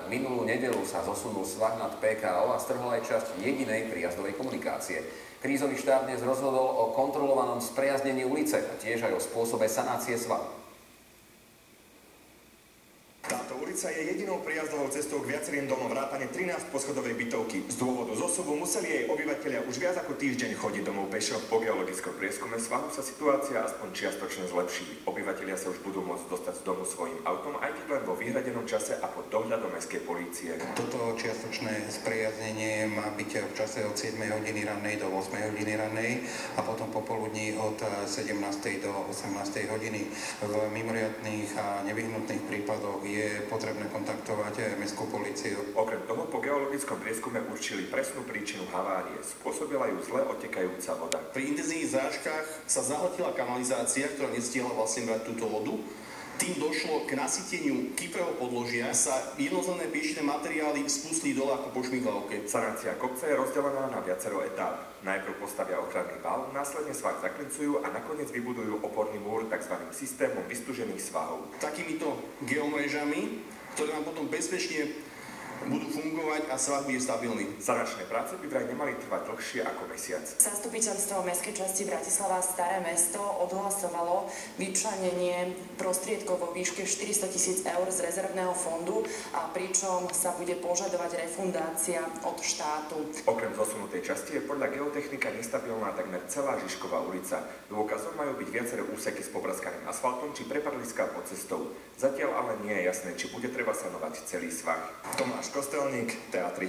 Minulú nedeľu sa zosunul svah nad PKO a strhol aj časť jedinej príjazdovej komunikácie. Krízový štáb dnes rozhodol o kontrolovanom sprejazdnení ulice a tiež aj o spôsobe sanácie svahu. Táto ulica je jedinou prijazdovou cestou k viacerým domom vrátane 13 poschodovej bytovky. Z dôvodu zosuvu museli jej obyvatelia už viac ako týždeň chodiť domov pešo. Po geologickom prieskume svahu sa situácia aspoň čiastočne zlepší. Obyvatelia sa už budú môcť dostať z domu svojím autom, aj keď len vo vyhradenom čase a pod dohľadom mestskej polície. Toto čiastočné sprijaznenie má byť v čase od 7 hodiny rannej do 8 hodiny rannej a potom popoludní od 17 do 18 hodiny. V mimoriadnych a nevyhnutných prípadoch je potrebné kontaktovať mestskú políciu. Okrem toho po geologickom prieskume určili presnú príčinu havárie. Spôsobila ju zle odtekajúca voda. Pri intenzívnych zrážkach sa zahltila kanalizácia, ktorá nestihla vlastne brať túto vodu. Tým došlo k nasyteniu kypého podložia, sa jednotlivé píšne materiály spustili dole ako po šmihlavke. Sanácia kopca je rozdelená na viacero etáp. Najprv postavia ochranný val, následne svah zaklincujú a nakoniec vybudujú oporný múr tzv. Systémom vystúžených svahov. Takýmito geomrežami, ktoré nám potom bezpečne budú fungovať a svah bude stabilný. Sanačné práce by vraj nemali trvať dlhšie ako mesiac. Zastupiteľstvo mestskej časti Bratislava Staré Mesto odhlasovalo vyčlenenie prostriedkov vo výške 400 000 eur z rezervného fondu, a pričom sa bude požadovať refundácia od štátu. Okrem zosunutej časti je podľa geotechnika nestabilná takmer celá Žižková ulica. Dôkazom majú byť viaceré úseky s popraskaným asfaltom či prepadliská pod cestou. Zatiaľ ale nie je jasné, či bude treba sanovať celý svah. Tomáš Kostelník, Teatry.